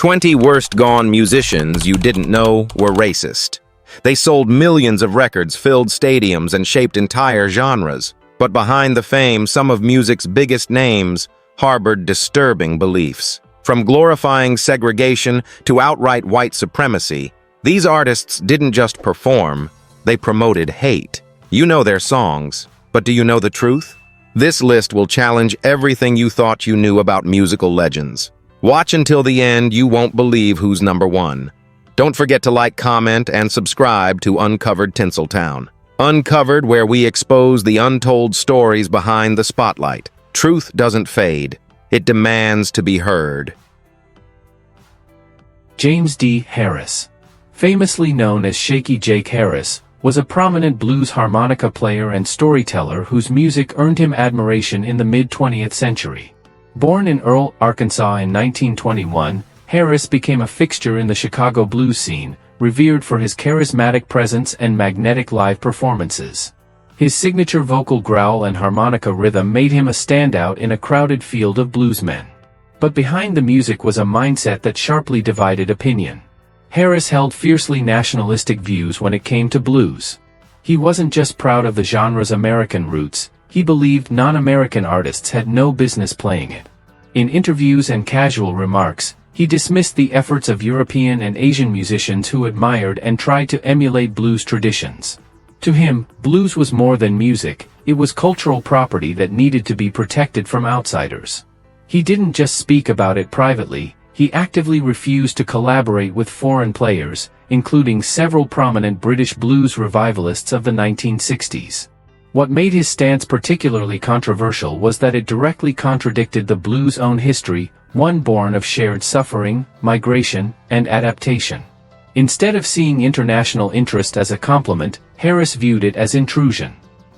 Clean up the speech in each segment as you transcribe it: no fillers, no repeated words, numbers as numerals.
20 worst gone musicians you didn't know were racist. They sold millions of records, filled stadiums, and shaped entire genres. But behind the fame, some of music's biggest names harbored disturbing beliefs. From glorifying segregation to outright white supremacy, these artists didn't just perform, they promoted hate. You know their songs, but do you know the truth? This list will challenge everything you thought you knew about musical legends. Watch until the end, you won't believe who's number one. Don't forget to like, comment, and subscribe to Uncovered Tinseltown. Uncovered, where we expose the untold stories behind the spotlight. Truth doesn't fade. It demands to be heard. James D. Harris, famously known as Shaky Jake Harris, was a prominent blues harmonica player and storyteller whose music earned him admiration in the mid-20th century. Born in Earle, Arkansas in 1921, Harris became a fixture in the Chicago blues scene, revered for his charismatic presence and magnetic live performances. His signature vocal growl and harmonica rhythm made him a standout in a crowded field of bluesmen. But behind the music was a mindset that sharply divided opinion. Harris held fiercely nationalistic views when it came to blues. He wasn't just proud of the genre's American roots, he believed non-American artists had no business playing it. In interviews and casual remarks, he dismissed the efforts of European and Asian musicians who admired and tried to emulate blues traditions. To him, blues was more than music, it was cultural property that needed to be protected from outsiders. He didn't just speak about it privately, he actively refused to collaborate with foreign players, including several prominent British blues revivalists of the 1960s. What made his stance particularly controversial was that it directly contradicted the blues' own history, one born of shared suffering, migration, and adaptation. Instead of seeing international interest as a compliment, Harris viewed it as intrusion.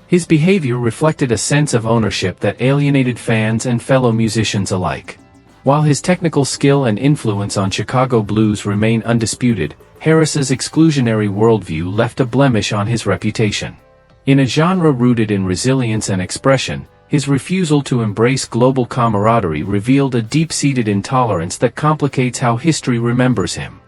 His behavior reflected a sense of ownership that alienated fans and fellow musicians alike. While his technical skill and influence on Chicago blues remain undisputed, Harris's exclusionary worldview left a blemish on his reputation. In a genre rooted in resilience and expression, his refusal to embrace global camaraderie revealed a deep-seated intolerance that complicates how history remembers him.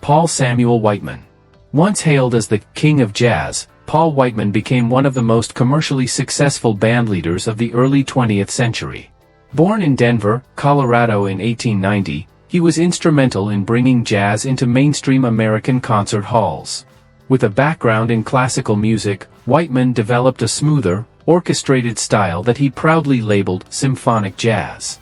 Paul Samuel Whiteman. Once hailed as the king of jazz, Paul Whiteman became one of the most commercially successful bandleaders of the early 20th century. Born in Denver, Colorado in 1890, he was instrumental in bringing jazz into mainstream American concert halls. With a background in classical music, Whiteman developed a smoother, orchestrated style that he proudly labeled symphonic jazz.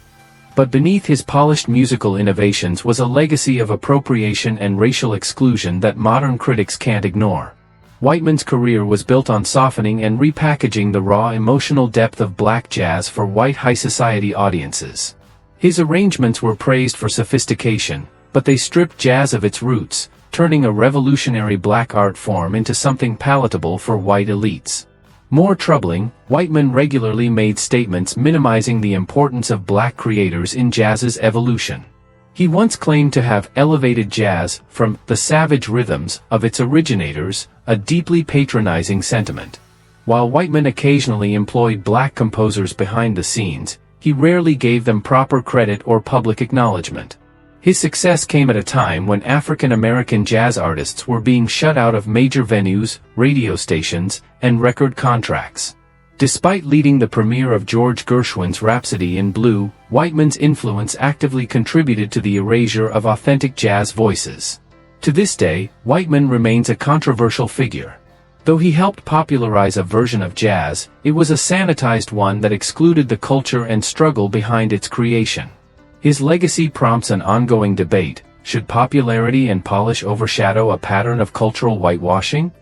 But beneath his polished musical innovations was a legacy of appropriation and racial exclusion that modern critics can't ignore. Whiteman's career was built on softening and repackaging the raw emotional depth of black jazz for white high society audiences. His arrangements were praised for sophistication, but they stripped jazz of its roots, turning a revolutionary black art form into something palatable for white elites. More troubling, Whiteman regularly made statements minimizing the importance of black creators in jazz's evolution. He once claimed to have elevated jazz from the savage rhythms of its originators, a deeply patronizing sentiment. While Whiteman occasionally employed black composers behind the scenes, he rarely gave them proper credit or public acknowledgement. His success came at a time when African American jazz artists were being shut out of major venues, radio stations, and record contracts. Despite leading the premiere of George Gershwin's Rhapsody in Blue, Whiteman's influence actively contributed to the erasure of authentic jazz voices. To this day, Whiteman remains a controversial figure. Though he helped popularize a version of jazz, it was a sanitized one that excluded the culture and struggle behind its creation. His legacy prompts an ongoing debate: should popularity and polish overshadow a pattern of cultural whitewashing?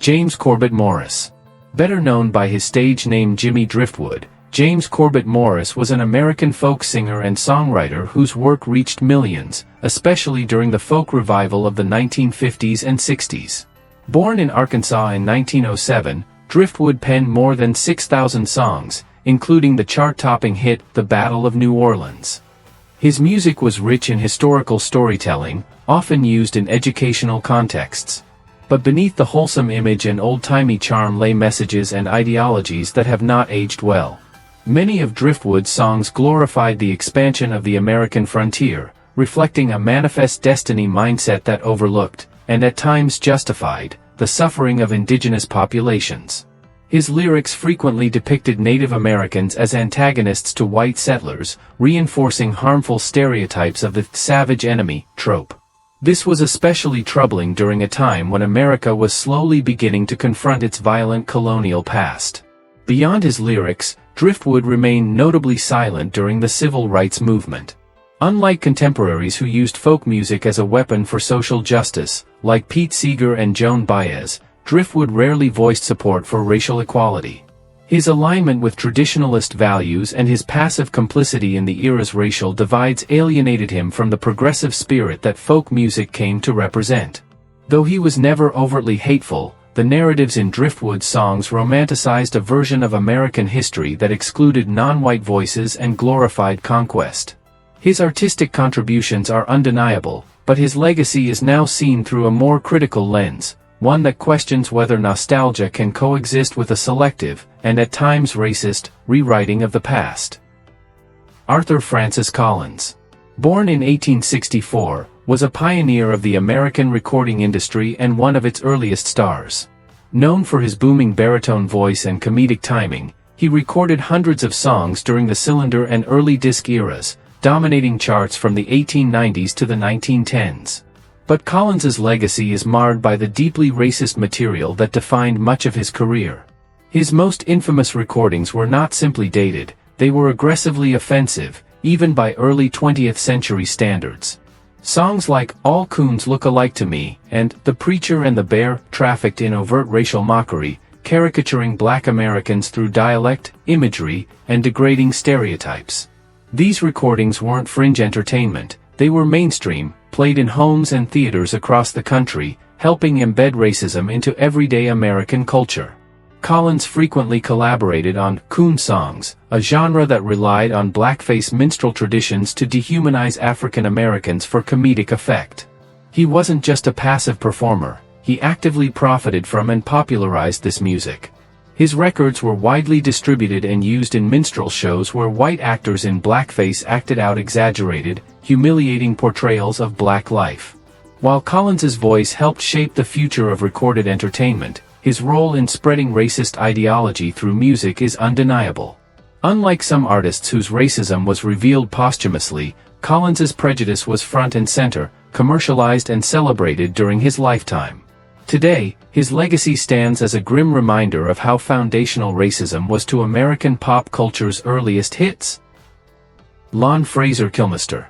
James Corbett Morris. Better known by his stage name Jimmy Driftwood, James Corbett Morris was an American folk singer and songwriter whose work reached millions, especially during the folk revival of the 1950s and 60s. Born in Arkansas in 1907, Driftwood penned more than 6,000 songs, including the chart-topping hit The Battle of New Orleans. His music was rich in historical storytelling, often used in educational contexts. But beneath the wholesome image and old-timey charm lay messages and ideologies that have not aged well. Many of Driftwood's songs glorified the expansion of the American frontier, reflecting a manifest destiny mindset that overlooked, and at times justified, the suffering of indigenous populations. His lyrics frequently depicted Native Americans as antagonists to white settlers, reinforcing harmful stereotypes of the savage enemy trope. This was especially troubling during a time when America was slowly beginning to confront its violent colonial past. Beyond his lyrics, Driftwood remained notably silent during the civil rights movement. Unlike contemporaries who used folk music as a weapon for social justice, like Pete Seeger and Joan Baez, Driftwood rarely voiced support for racial equality. His alignment with traditionalist values and his passive complicity in the era's racial divides alienated him from the progressive spirit that folk music came to represent. Though he was never overtly hateful, the narratives in Driftwood's songs romanticized a version of American history that excluded non-white voices and glorified conquest. His artistic contributions are undeniable, but his legacy is now seen through a more critical lens, one that questions whether nostalgia can coexist with a selective, and at times racist, rewriting of the past. Arthur Francis Collins, born in 1864, was a pioneer of the American recording industry and one of its earliest stars. Known for his booming baritone voice and comedic timing, he recorded hundreds of songs during the cylinder and early disc eras, dominating charts from the 1890s to the 1910s. But Collins's legacy is marred by the deeply racist material that defined much of his career. His most infamous recordings were not simply dated, they were aggressively offensive, even by early 20th century standards. Songs like All Coons Look Alike to Me and The Preacher and the Bear trafficked in overt racial mockery, caricaturing black Americans through dialect, imagery, and degrading stereotypes. These recordings weren't fringe entertainment, they were mainstream, played in homes and theaters across the country, helping embed racism into everyday American culture. Collins frequently collaborated on coon songs, a genre that relied on blackface minstrel traditions to dehumanize African Americans for comedic effect. He wasn't just a passive performer, he actively profited from and popularized this music. His records were widely distributed and used in minstrel shows where white actors in blackface acted out exaggerated, humiliating portrayals of black life. While Collins's voice helped shape the future of recorded entertainment, his role in spreading racist ideology through music is undeniable. Unlike some artists whose racism was revealed posthumously, Collins's prejudice was front and center, commercialized and celebrated during his lifetime. Today, his legacy stands as a grim reminder of how foundational racism was to American pop culture's earliest hits. Lon Fraser Kilmister.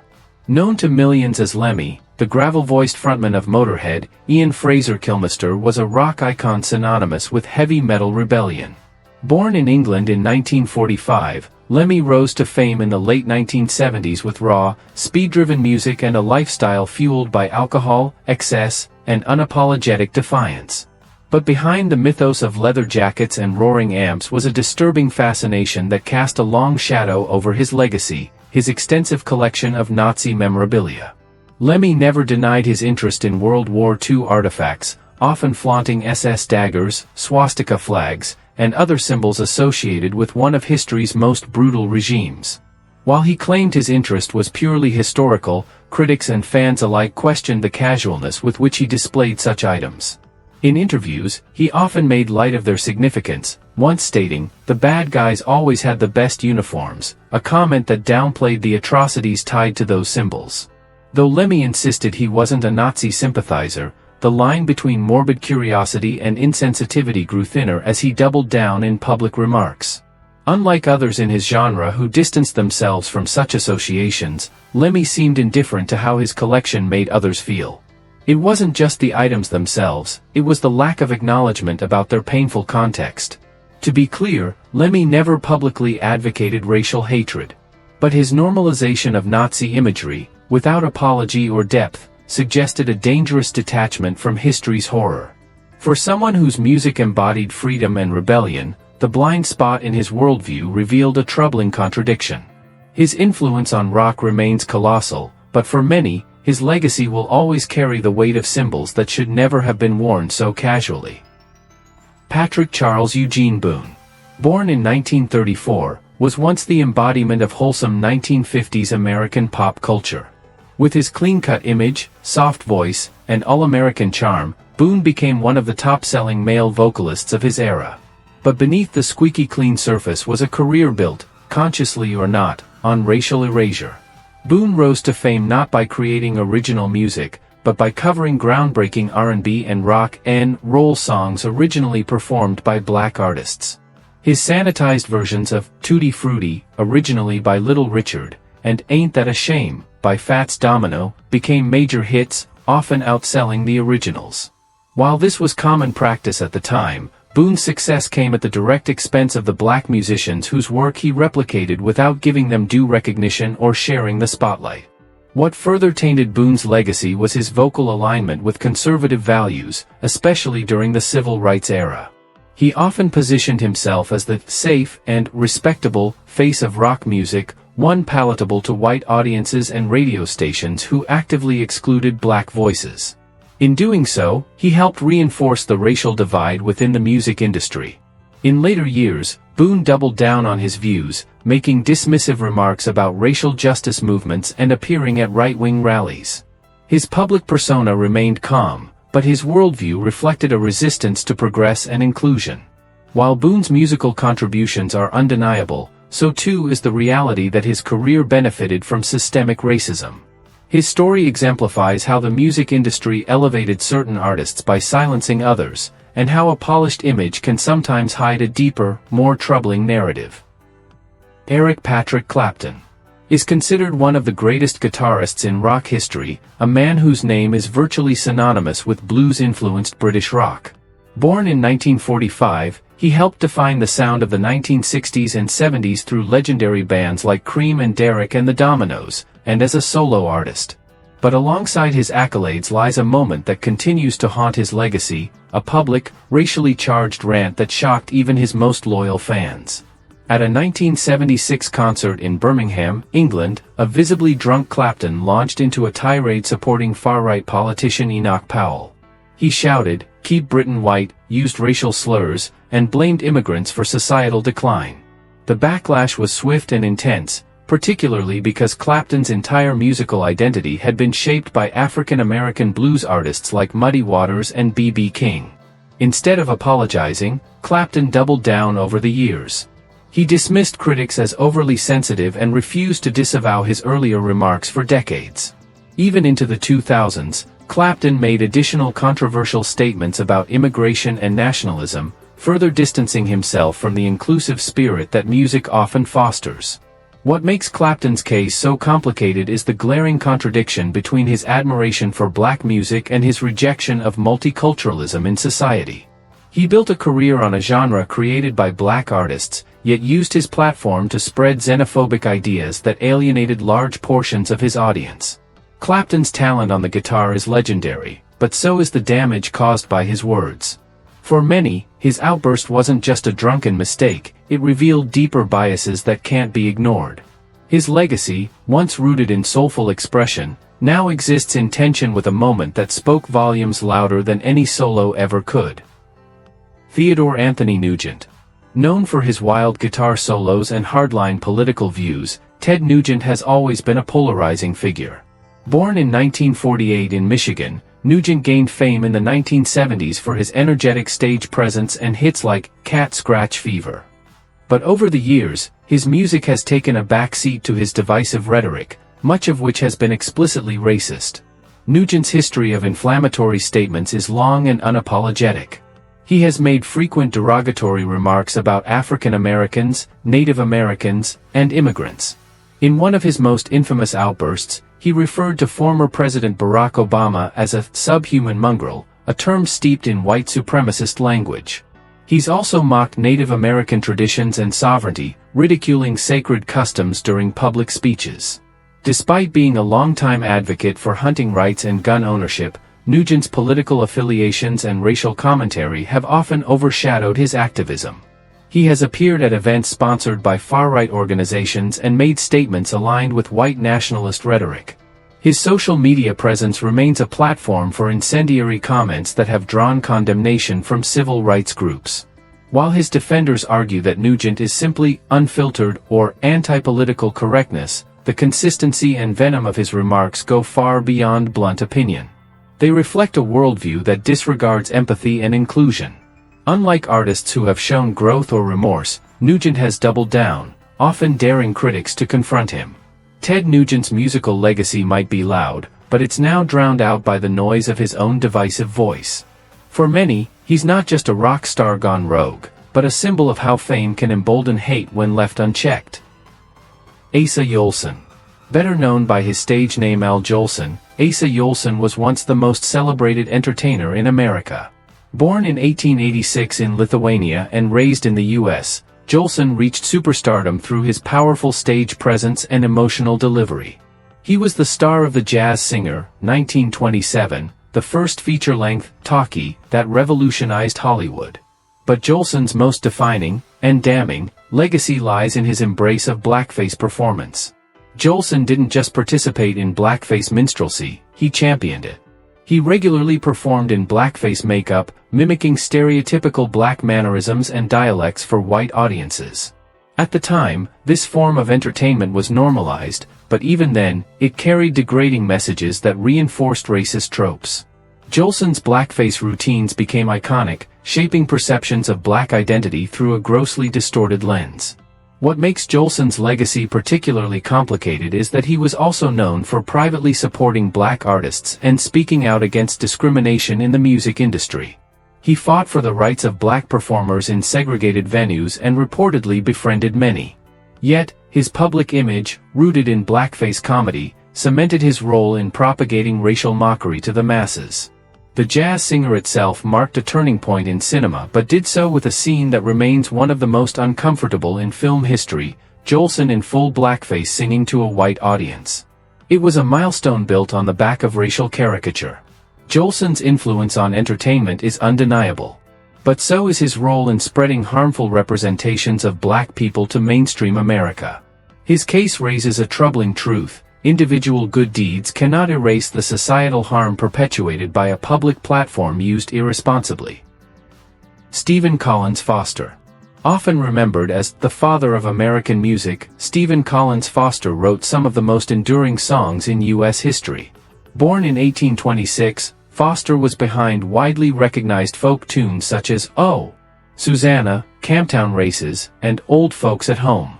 Known to millions as Lemmy, the gravel-voiced frontman of Motorhead, Ian Fraser Kilmister was a rock icon synonymous with heavy metal rebellion. Born in England in 1945, Lemmy rose to fame in the late 1970s with raw, speed-driven music and a lifestyle fueled by alcohol, excess, and unapologetic defiance. But behind the mythos of leather jackets and roaring amps was a disturbing fascination that cast a long shadow over his legacy, his extensive collection of Nazi memorabilia. Lemmy never denied his interest in World War II artifacts, often flaunting SS daggers, swastika flags, and other symbols associated with one of history's most brutal regimes. While he claimed his interest was purely historical, critics and fans alike questioned the casualness with which he displayed such items. In interviews, he often made light of their significance, once stating, "The bad guys always had the best uniforms," a comment that downplayed the atrocities tied to those symbols. Though Lemmy insisted he wasn't a Nazi sympathizer, the line between morbid curiosity and insensitivity grew thinner as he doubled down in public remarks. Unlike others in his genre who distanced themselves from such associations, Lemmy seemed indifferent to how his collection made others feel. It wasn't just the items themselves, it was the lack of acknowledgement about their painful context. To be clear, Lemmy never publicly advocated racial hatred. But his normalization of Nazi imagery, without apology or depth, suggested a dangerous detachment from history's horror. For someone whose music embodied freedom and rebellion, the blind spot in his worldview revealed a troubling contradiction. His influence on rock remains colossal, but for many, his legacy will always carry the weight of symbols that should never have been worn so casually. Patrick Charles Eugene Boone, born in 1934, was once the embodiment of wholesome 1950s American pop culture. With his clean-cut image, soft voice, and all-American charm, Boone became one of the top-selling male vocalists of his era. But beneath the squeaky clean surface was a career built, consciously or not, on racial erasure. Boone rose to fame not by creating original music, but by covering groundbreaking R&B and rock and roll songs originally performed by black artists. His sanitized versions of Tutti Frutti, originally by Little Richard, and Ain't That a Shame, by Fats Domino, became major hits, often outselling the originals. While this was common practice at the time, Boone's success came at the direct expense of the black musicians whose work he replicated without giving them due recognition or sharing the spotlight. What further tainted Boone's legacy was his vocal alignment with conservative values, especially during the civil rights era. He often positioned himself as the safe and respectable face of rock music, one palatable to white audiences and radio stations who actively excluded black voices. In doing so, he helped reinforce the racial divide within the music industry. In later years, Boone doubled down on his views, making dismissive remarks about racial justice movements and appearing at right-wing rallies. His public persona remained calm, but his worldview reflected a resistance to progress and inclusion. While Boone's musical contributions are undeniable, so too is the reality that his career benefited from systemic racism. His story exemplifies how the music industry elevated certain artists by silencing others, and how a polished image can sometimes hide a deeper, more troubling narrative. Eric Patrick Clapton is considered one of the greatest guitarists in rock history, a man whose name is virtually synonymous with blues-influenced British rock. Born in 1945, he helped define the sound of the 1960s and 70s through legendary bands like Cream and Derek and the Dominoes, and as a solo artist. But alongside his accolades lies a moment that continues to haunt his legacy, a public, racially charged rant that shocked even his most loyal fans. At a 1976 concert in Birmingham, England, a visibly drunk Clapton launched into a tirade supporting far-right politician Enoch Powell. He shouted, "Keep Britain white," used racial slurs, and blamed immigrants for societal decline. The backlash was swift and intense, particularly because Clapton's entire musical identity had been shaped by African-American blues artists like Muddy Waters and B.B. King. Instead of apologizing, Clapton doubled down over the years. He dismissed critics as overly sensitive and refused to disavow his earlier remarks for decades. Even into the 2000s, Clapton made additional controversial statements about immigration and nationalism, further distancing himself from the inclusive spirit that music often fosters. What makes Clapton's case so complicated is the glaring contradiction between his admiration for black music and his rejection of multiculturalism in society. He built a career on a genre created by black artists, yet used his platform to spread xenophobic ideas that alienated large portions of his audience. Clapton's talent on the guitar is legendary, but so is the damage caused by his words. For many, his outburst wasn't just a drunken mistake, it revealed deeper biases that can't be ignored. His legacy, once rooted in soulful expression, now exists in tension with a moment that spoke volumes louder than any solo ever could. Theodore Anthony Nugent. Known for his wild guitar solos and hardline political views, Ted Nugent has always been a polarizing figure. Born in 1948 in Michigan, Nugent gained fame in the 1970s for his energetic stage presence and hits like Cat Scratch Fever. But over the years, his music has taken a backseat to his divisive rhetoric, much of which has been explicitly racist. Nugent's history of inflammatory statements is long and unapologetic. He has made frequent derogatory remarks about African Americans, Native Americans, and immigrants. In one of his most infamous outbursts, he referred to former President Barack Obama as a subhuman mongrel, a term steeped in white supremacist language. He's also mocked Native American traditions and sovereignty, ridiculing sacred customs during public speeches. Despite being a longtime advocate for hunting rights and gun ownership, Nugent's political affiliations and racial commentary have often overshadowed his activism. He has appeared at events sponsored by far-right organizations and made statements aligned with white nationalist rhetoric. His social media presence remains a platform for incendiary comments that have drawn condemnation from civil rights groups. While his defenders argue that Nugent is simply unfiltered or anti-political correctness, The consistency and venom of his remarks go far beyond blunt opinion. They reflect a worldview that disregards empathy and inclusion. Unlike artists who have shown growth or remorse, Nugent has doubled down, often daring critics to confront him. Ted Nugent's musical legacy might be loud, but it's now drowned out by the noise of his own divisive voice. For many, he's not just a rock star gone rogue, but a symbol of how fame can embolden hate when left unchecked. Asa Yolson. Better known by his stage name Al Jolson, Asa Yolson was once the most celebrated entertainer in America. Born in 1886 in Lithuania and raised in the U.S., Jolson reached superstardom through his powerful stage presence and emotional delivery. He was the star of The Jazz Singer, 1927, the first feature-length talkie that revolutionized Hollywood. But Jolson's most defining, and damning, legacy lies in his embrace of blackface performance. Jolson didn't just participate in blackface minstrelsy, he championed it. He regularly performed in blackface makeup, mimicking stereotypical black mannerisms and dialects for white audiences. At the time, this form of entertainment was normalized, but even then, it carried degrading messages that reinforced racist tropes. Jolson's blackface routines became iconic, shaping perceptions of black identity through a grossly distorted lens. What makes Jolson's legacy particularly complicated is that he was also known for privately supporting black artists and speaking out against discrimination in the music industry. He fought for the rights of black performers in segregated venues and reportedly befriended many. Yet, his public image, rooted in blackface comedy, cemented his role in propagating racial mockery to the masses. The Jazz Singer itself marked a turning point in cinema but did so with a scene that remains one of the most uncomfortable in film history, Jolson in full blackface singing to a white audience. It was a milestone built on the back of racial caricature. Jolson's influence on entertainment is undeniable. But so is his role in spreading harmful representations of black people to mainstream America. His case raises a troubling truth. Individual good deeds cannot erase the societal harm perpetuated by a public platform used irresponsibly. Stephen Collins Foster. Often remembered as the father of American music, Stephen Collins Foster wrote some of the most enduring songs in U.S. history. Born in 1826, Foster was behind widely recognized folk tunes such as "Oh, Susanna," "Camptown Races," and "Old Folks at Home."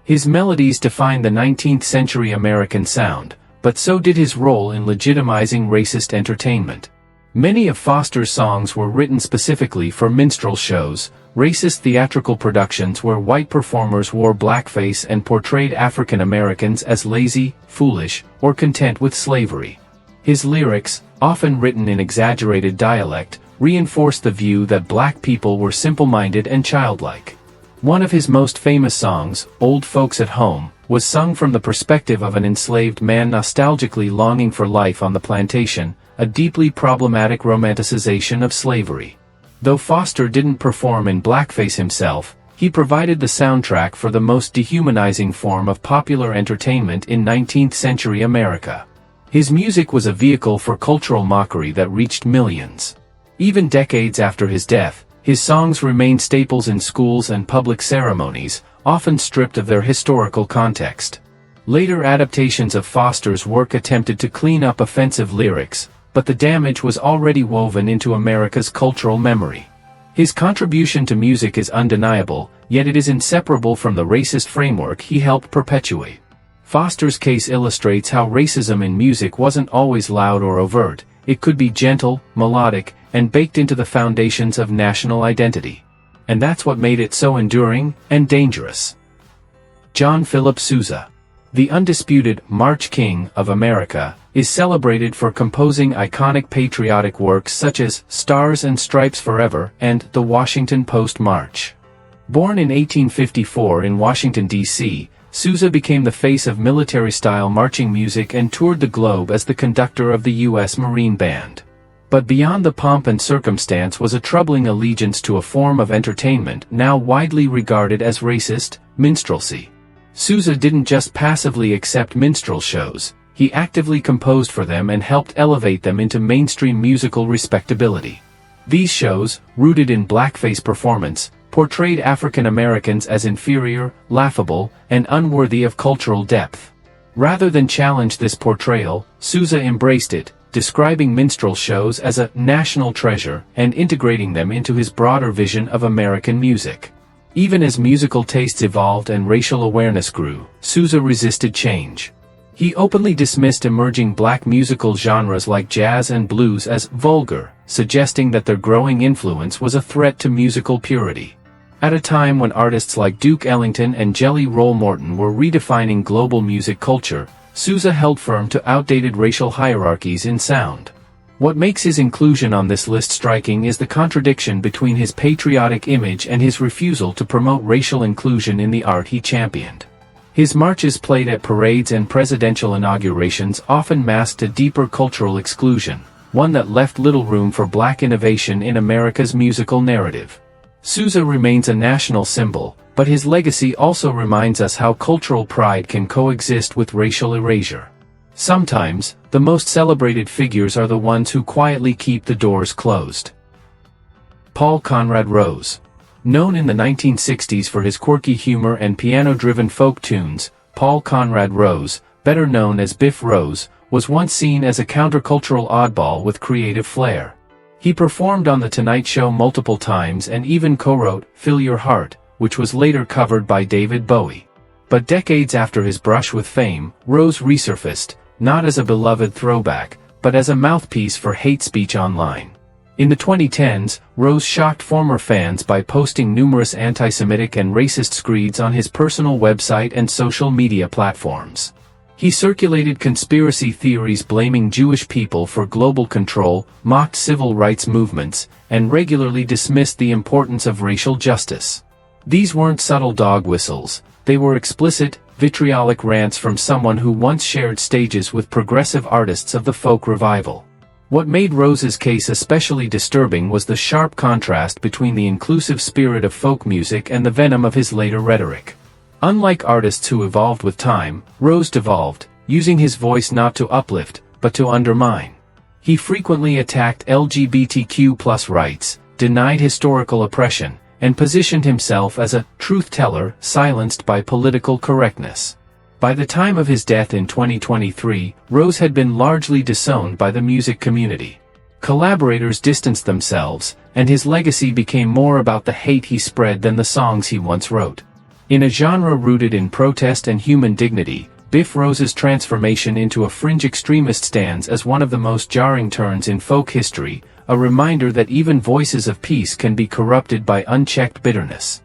His melodies defined the 19th-century American sound, but so did his role in legitimizing racist entertainment. Many of Foster's songs were written specifically for minstrel shows, racist theatrical productions where white performers wore blackface and portrayed African Americans as lazy, foolish, or content with slavery. His lyrics, often written in exaggerated dialect, reinforced the view that black people were simple-minded and childlike. One of his most famous songs, "Old Folks at Home," was sung from the perspective of an enslaved man nostalgically longing for life on the plantation, a deeply problematic romanticization of slavery. Though Foster didn't perform in blackface himself, he provided the soundtrack for the most dehumanizing form of popular entertainment in 19th-century America. His music was a vehicle for cultural mockery that reached millions. Even decades after his death, his songs remain staples in schools and public ceremonies, often stripped of their historical context. Later adaptations of Foster's work attempted to clean up offensive lyrics, but the damage was already woven into America's cultural memory. His contribution to music is undeniable, yet it is inseparable from the racist framework he helped perpetuate. Foster's case illustrates how racism in music wasn't always loud or overt. It could be gentle, melodic, and baked into the foundations of national identity. And that's what made it so enduring and dangerous. John Philip Sousa. The undisputed March King of America is celebrated for composing iconic patriotic works such as Stars and Stripes Forever and The Washington Post March. Born in 1854 in Washington, D.C., Sousa became the face of military-style marching music and toured the globe as the conductor of the U.S. Marine Band. But beyond the pomp and circumstance was a troubling allegiance to a form of entertainment now widely regarded as racist, minstrelsy. Sousa didn't just passively accept minstrel shows, he actively composed for them and helped elevate them into mainstream musical respectability. These shows, rooted in blackface performance, portrayed African Americans as inferior, laughable, and unworthy of cultural depth. Rather than challenge this portrayal, Sousa embraced it, describing minstrel shows as a national treasure and integrating them into his broader vision of American music. Even as musical tastes evolved and racial awareness grew, Sousa resisted change. He openly dismissed emerging black musical genres like jazz and blues as vulgar, suggesting that their growing influence was a threat to musical purity. At a time when artists like Duke Ellington and Jelly Roll Morton were redefining global music culture, Sousa held firm to outdated racial hierarchies in sound. What makes his inclusion on this list striking is the contradiction between his patriotic image and his refusal to promote racial inclusion in the art he championed. His marches played at parades and presidential inaugurations often masked a deeper cultural exclusion, one that left little room for black innovation in America's musical narrative. Sousa remains a national symbol, but his legacy also reminds us how cultural pride can coexist with racial erasure. Sometimes, the most celebrated figures are the ones who quietly keep the doors closed. Paul Conrad Rose. Known in the 1960s for his quirky humor and piano-driven folk tunes, Paul Conrad Rose, better known as Biff Rose, was once seen as a countercultural oddball with creative flair. He performed on The Tonight Show multiple times and even co-wrote "Fill Your Heart," which was later covered by David Bowie. But decades after his brush with fame, Rose resurfaced, not as a beloved throwback, but as a mouthpiece for hate speech online. In the 2010s, Rose shocked former fans by posting numerous anti-Semitic and racist screeds on his personal website and social media platforms. He circulated conspiracy theories blaming Jewish people for global control, mocked civil rights movements, and regularly dismissed the importance of racial justice. These weren't subtle dog whistles, they were explicit, vitriolic rants from someone who once shared stages with progressive artists of the folk revival. What made Rose's case especially disturbing was the sharp contrast between the inclusive spirit of folk music and the venom of his later rhetoric. Unlike artists who evolved with time, Rose devolved, using his voice not to uplift, but to undermine. He frequently attacked LGBTQ+ rights, denied historical oppression, and positioned himself as a truth-teller silenced by political correctness. By the time of his death in 2023, Rose had been largely disowned by the music community. Collaborators distanced themselves, and his legacy became more about the hate he spread than the songs he once wrote. In a genre rooted in protest and human dignity, Biff Rose's transformation into a fringe extremist stands as one of the most jarring turns in folk history, a reminder that even voices of peace can be corrupted by unchecked bitterness.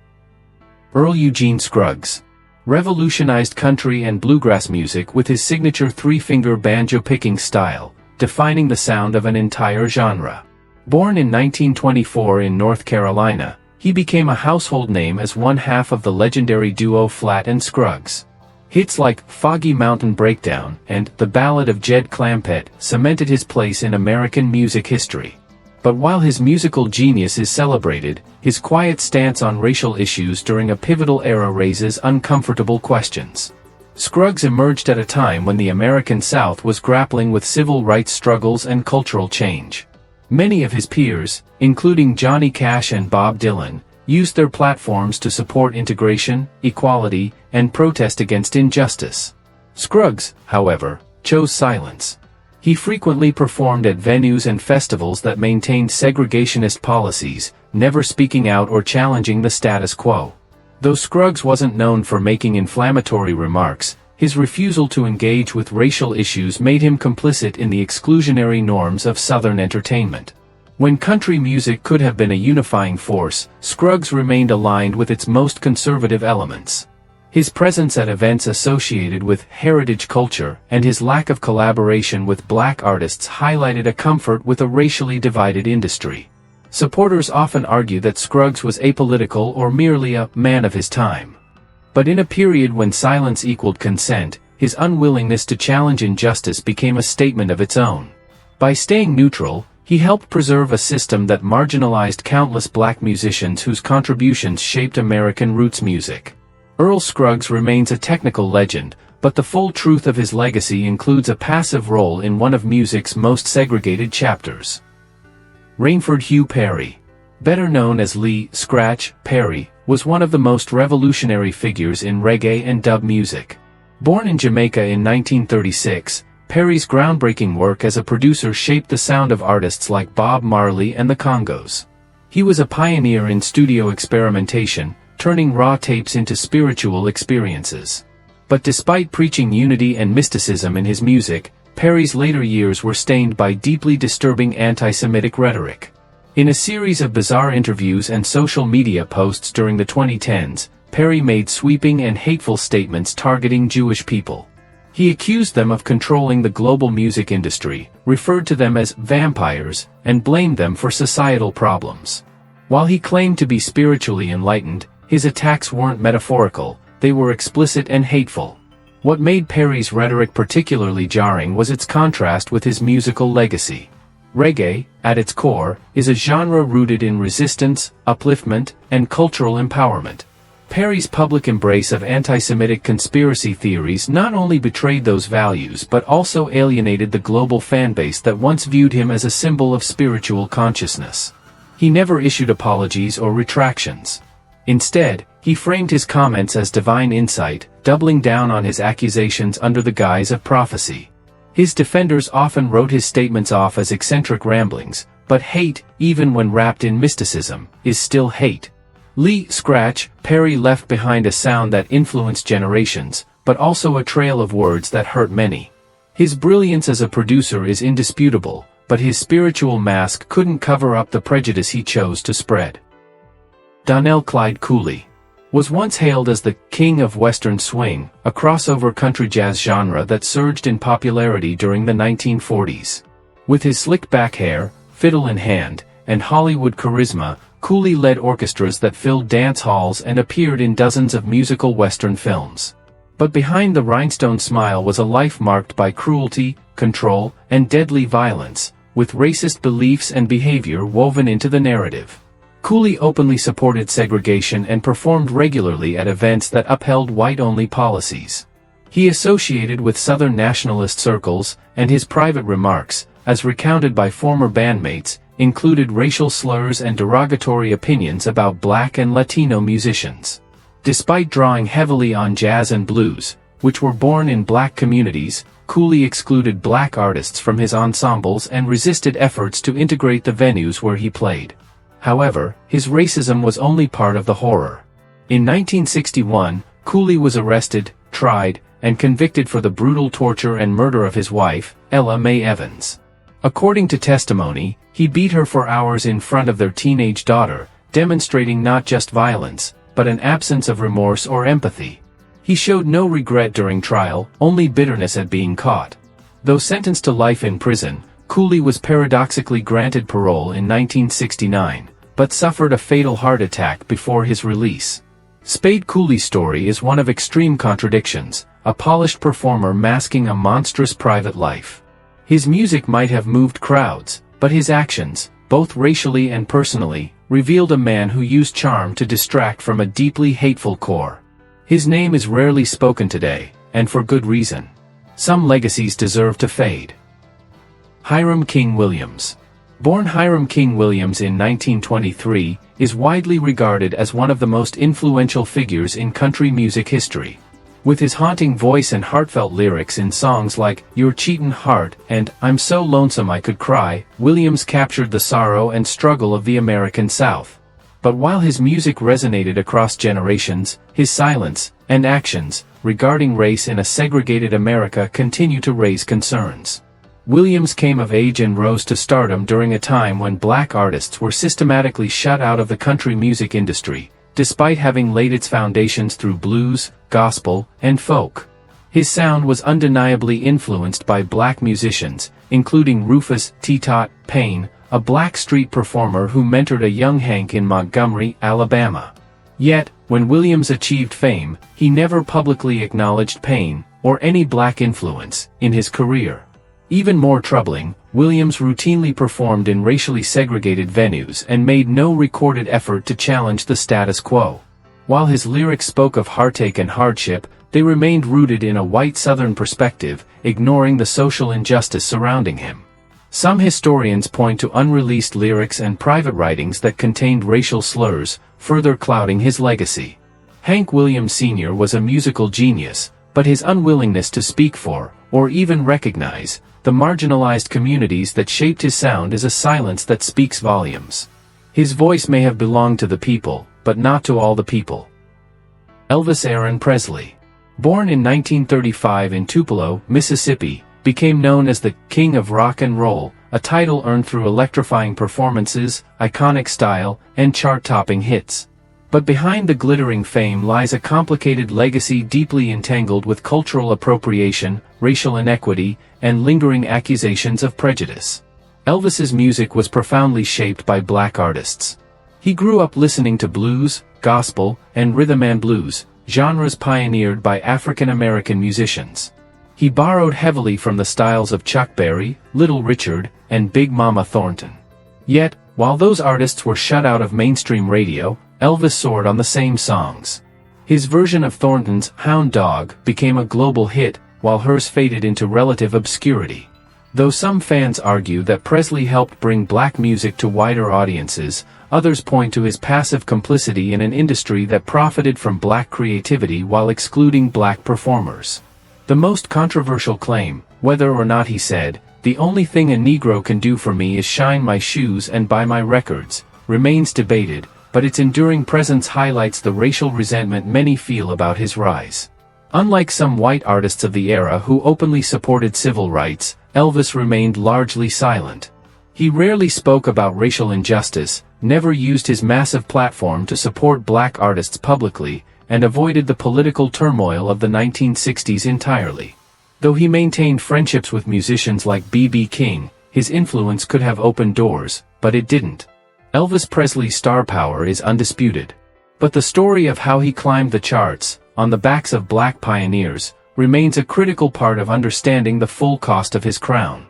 Earl Eugene Scruggs revolutionized country and bluegrass music with his signature three-finger banjo-picking style, defining the sound of an entire genre. Born in 1924 in North Carolina, he became a household name as one half of the legendary duo Flatt and Scruggs. Hits like "Foggy Mountain Breakdown" and "The Ballad of Jed Clampett" cemented his place in American music history. But while his musical genius is celebrated, his quiet stance on racial issues during a pivotal era raises uncomfortable questions. Scruggs emerged at a time when the American South was grappling with civil rights struggles and cultural change. Many of his peers, including Johnny Cash and Bob Dylan, used their platforms to support integration, equality, and protest against injustice. Scruggs, however, chose silence. He frequently performed at venues and festivals that maintained segregationist policies, never speaking out or challenging the status quo. Though Scruggs wasn't known for making inflammatory remarks, his refusal to engage with racial issues made him complicit in the exclusionary norms of Southern entertainment. When country music could have been a unifying force, Scruggs remained aligned with its most conservative elements. His presence at events associated with heritage culture and his lack of collaboration with black artists highlighted a comfort with a racially divided industry. Supporters often argue that Scruggs was apolitical or merely a man of his time. But in a period when silence equaled consent, his unwillingness to challenge injustice became a statement of its own. By staying neutral, he helped preserve a system that marginalized countless black musicians whose contributions shaped American roots music. Earl Scruggs remains a technical legend, but the full truth of his legacy includes a passive role in one of music's most segregated chapters. Rainford Hugh Perry, better known as Lee "Scratch" Perry, was one of the most revolutionary figures in reggae and dub music. Born in Jamaica in 1936, Perry's groundbreaking work as a producer shaped the sound of artists like Bob Marley and the Congos. He was a pioneer in studio experimentation, turning raw tapes into spiritual experiences. But despite preaching unity and mysticism in his music, Perry's later years were stained by deeply disturbing anti-Semitic rhetoric. In a series of bizarre interviews and social media posts during the 2010s, Perry made sweeping and hateful statements targeting Jewish people. He accused them of controlling the global music industry, referred to them as vampires, and blamed them for societal problems. While he claimed to be spiritually enlightened, his attacks weren't metaphorical, they were explicit and hateful. What made Perry's rhetoric particularly jarring was its contrast with his musical legacy. Reggae, at its core, is a genre rooted in resistance, upliftment, and cultural empowerment. Perry's public embrace of anti-Semitic conspiracy theories not only betrayed those values but also alienated the global fanbase that once viewed him as a symbol of spiritual consciousness. He never issued apologies or retractions. Instead, he framed his comments as divine insight, doubling down on his accusations under the guise of prophecy. His defenders often wrote his statements off as eccentric ramblings, but hate, even when wrapped in mysticism, is still hate. Lee Scratch Perry left behind a sound that influenced generations, but also a trail of words that hurt many. His brilliance as a producer is indisputable, but his spiritual mask couldn't cover up the prejudice he chose to spread. Donnell Clyde Cooley was once hailed as the king of Western swing, a crossover country jazz genre that surged in popularity during the 1940s. With his slick-back hair, fiddle in hand, and Hollywood charisma, Cooley led orchestras that filled dance halls and appeared in dozens of musical Western films. But behind the rhinestone smile was a life marked by cruelty, control, and deadly violence, with racist beliefs and behavior woven into the narrative. Cooley openly supported segregation and performed regularly at events that upheld white-only policies. He associated with Southern nationalist circles, and his private remarks, as recounted by former bandmates, included racial slurs and derogatory opinions about Black and Latino musicians. Despite drawing heavily on jazz and blues, which were born in Black communities, Cooley excluded Black artists from his ensembles and resisted efforts to integrate the venues where he played. However, his racism was only part of the horror. In 1961, Cooley was arrested, tried, and convicted for the brutal torture and murder of his wife, Ella Mae Evans. According to testimony, he beat her for hours in front of their teenage daughter, demonstrating not just violence, but an absence of remorse or empathy. He showed no regret during trial, only bitterness at being caught. Though sentenced to life in prison, Cooley was paradoxically granted parole in 1969, but suffered a fatal heart attack before his release. Spade Cooley's story is one of extreme contradictions, a polished performer masking a monstrous private life. His music might have moved crowds, but his actions, both racially and personally, revealed a man who used charm to distract from a deeply hateful core. His name is rarely spoken today, and for good reason. Some legacies deserve to fade. Hiram King Williams. Born Hiram King Williams in 1923, is widely regarded as one of the most influential figures in country music history. With his haunting voice and heartfelt lyrics in songs like Your Cheatin' Heart and I'm So Lonesome I Could Cry, Williams captured the sorrow and struggle of the American South. But while his music resonated across generations, his silence and actions regarding race in a segregated America continue to raise concerns. Williams came of age and rose to stardom during a time when Black artists were systematically shut out of the country music industry, despite having laid its foundations through blues, gospel, and folk. His sound was undeniably influenced by Black musicians, including Rufus T-Tot Payne, a Black street performer who mentored a young Hank in Montgomery, Alabama. Yet, when Williams achieved fame, he never publicly acknowledged Payne, or any Black influence, in his career. Even more troubling, Williams routinely performed in racially segregated venues and made no recorded effort to challenge the status quo. While his lyrics spoke of heartache and hardship, they remained rooted in a white Southern perspective, ignoring the social injustice surrounding him. Some historians point to unreleased lyrics and private writings that contained racial slurs, further clouding his legacy. Hank Williams Sr. was a musical genius, but his unwillingness to speak for, or even recognize, the marginalized communities that shaped his sound is a silence that speaks volumes. His voice may have belonged to the people, but not to all the people. Elvis Aaron Presley. Born in 1935 in Tupelo, Mississippi, became known as the King of Rock and Roll, a title earned through electrifying performances, iconic style, and chart-topping hits. But behind the glittering fame lies a complicated legacy deeply entangled with cultural appropriation, racial inequity, and lingering accusations of prejudice. Elvis's music was profoundly shaped by black artists. He grew up listening to blues, gospel, and rhythm and blues, genres pioneered by African American musicians. He borrowed heavily from the styles of Chuck Berry, Little Richard, and Big Mama Thornton. Yet, while those artists were shut out of mainstream radio, Elvis soared on the same songs. His version of Thornton's Hound Dog became a global hit, while hers faded into relative obscurity. Though some fans argue that Presley helped bring black music to wider audiences, others point to his passive complicity in an industry that profited from black creativity while excluding black performers. The most controversial claim, whether or not he said, "The only thing a Negro can do for me is shine my shoes and buy my records," remains debated, but its enduring presence highlights the racial resentment many feel about his rise. Unlike some white artists of the era who openly supported civil rights, Elvis remained largely silent. He rarely spoke about racial injustice, never used his massive platform to support black artists publicly, and avoided the political turmoil of the 1960s entirely. Though he maintained friendships with musicians like B.B. King, his influence could have opened doors, but it didn't. Elvis Presley's star power is undisputed. But the story of how he climbed the charts, on the backs of black pioneers, remains a critical part of understanding the full cost of his crown.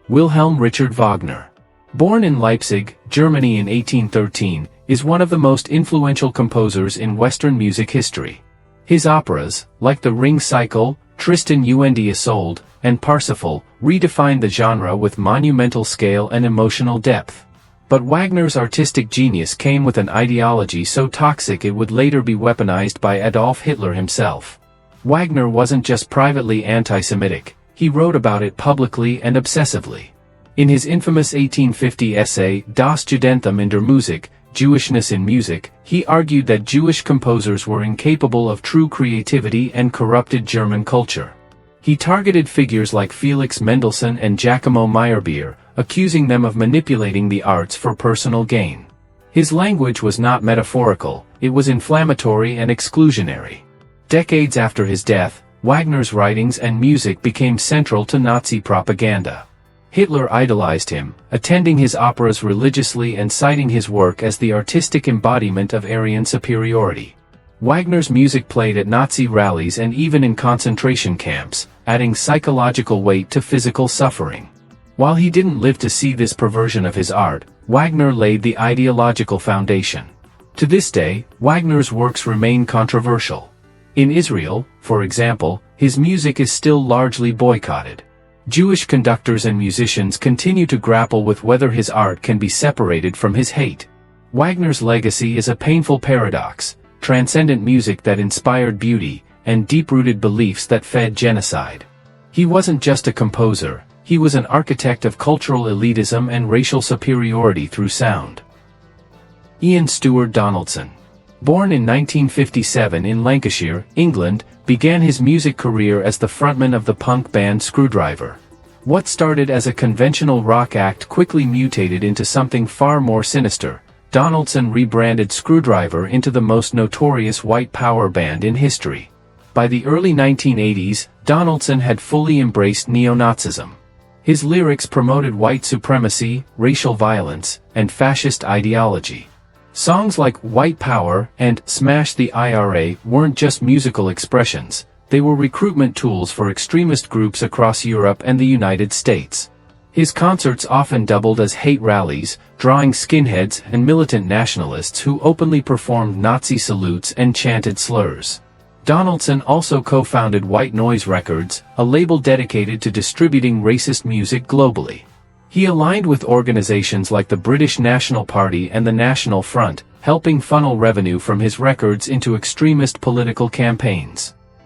Wilhelm Richard Wagner. Born in Leipzig, Germany in 1813, is one of the most influential composers in Western music history. His operas, like the Ring Cycle, Tristan und Isolde, and Parsifal, redefined the genre with monumental scale and emotional depth. But Wagner's artistic genius came with an ideology so toxic it would later be weaponized by Adolf Hitler himself. Wagner wasn't just privately anti-Semitic, he wrote about it publicly and obsessively. In his infamous 1850 essay, Das Judentum in der Musik, Jewishness in Music, he argued that Jewish composers were incapable of true creativity and corrupted German culture. He targeted figures like Felix Mendelssohn and Giacomo Meyerbeer, accusing them of manipulating the arts for personal gain. His language was not metaphorical, it was inflammatory and exclusionary. Decades after his death, Wagner's writings and music became central to Nazi propaganda. Hitler idolized him, attending his operas religiously and citing his work as the artistic embodiment of Aryan superiority. Wagner's music played at Nazi rallies and even in concentration camps, adding psychological weight to physical suffering. While he didn't live to see this perversion of his art, Wagner laid the ideological foundation. To this day, Wagner's works remain controversial. In Israel, for example, his music is still largely boycotted. Jewish conductors and musicians continue to grapple with whether his art can be separated from his hate. Wagner's legacy is a painful paradox: transcendent music that inspired beauty, and deep-rooted beliefs that fed genocide. He wasn't just a composer, he was an architect of cultural elitism and racial superiority through sound. Ian Stewart Donaldson. Born in 1957 in Lancashire, England, began his music career as the frontman of the punk band Screwdriver. What started as a conventional rock act quickly mutated into something far more sinister. Donaldson rebranded Screwdriver into the most notorious white power band in history. By the early 1980s, Donaldson had fully embraced neo-Nazism. His lyrics promoted white supremacy, racial violence, and fascist ideology. Songs like White Power and Smash the IRA weren't just musical expressions, they were recruitment tools for extremist groups across Europe and the United States. His concerts often doubled as hate rallies, drawing skinheads and militant nationalists who openly performed Nazi salutes and chanted slurs. Donaldson also co-founded White Noise Records, a label dedicated to distributing racist music globally. He aligned with organizations like the British National Party and the National Front, helping funnel revenue from his records into extremist political campaigns.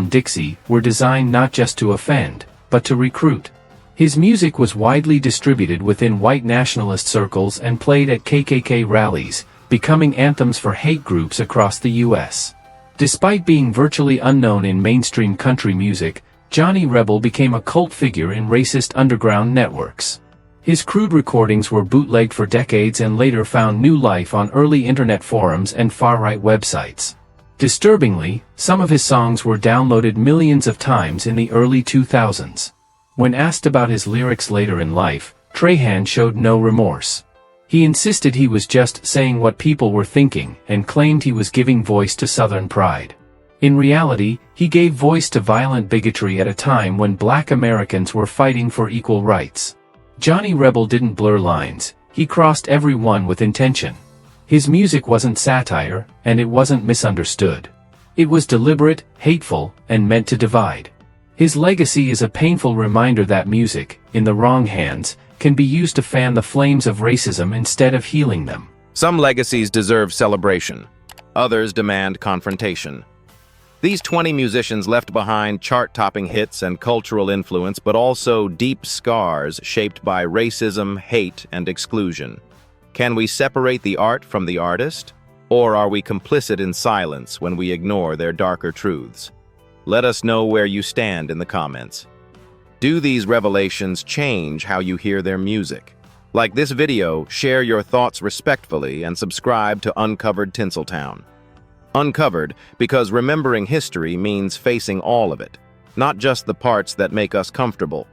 from Dixie were designed not just to offend, but to recruit. His music was widely distributed within white nationalist circles and played at KKK rallies, becoming anthems for hate groups across the U.S. Despite being virtually unknown in mainstream country music, Johnny Rebel became a cult figure in racist underground networks. His crude recordings were bootlegged for decades and later found new life on early internet forums and far-right websites. Disturbingly, some of his songs were downloaded millions of times in the early 2000s. When asked about his lyrics later in life, Trahan showed no remorse. He insisted he was just saying what people were thinking and claimed he was giving voice to Southern pride. In reality, he gave voice to violent bigotry at a time when Black Americans were fighting for equal rights. Johnny Rebel didn't blur lines, he crossed every one with intention. His music wasn't satire, and it wasn't misunderstood. It was deliberate, hateful, and meant to divide. His legacy is a painful reminder that music, in the wrong hands, can be used to fan the flames of racism instead of healing them. Some legacies deserve celebration. Others demand confrontation. These 20 musicians left behind chart-topping hits and cultural influence, but also deep scars shaped by racism, hate, and exclusion. Can we separate the art from the artist? Or are we complicit in silence when we ignore their darker truths? Let us know where you stand in the comments. Do these revelations change how you hear their music? Like this video, share your thoughts respectfully, and subscribe to Uncovered Tinseltown. Uncovered because remembering history means facing all of it, not just the parts that make us comfortable.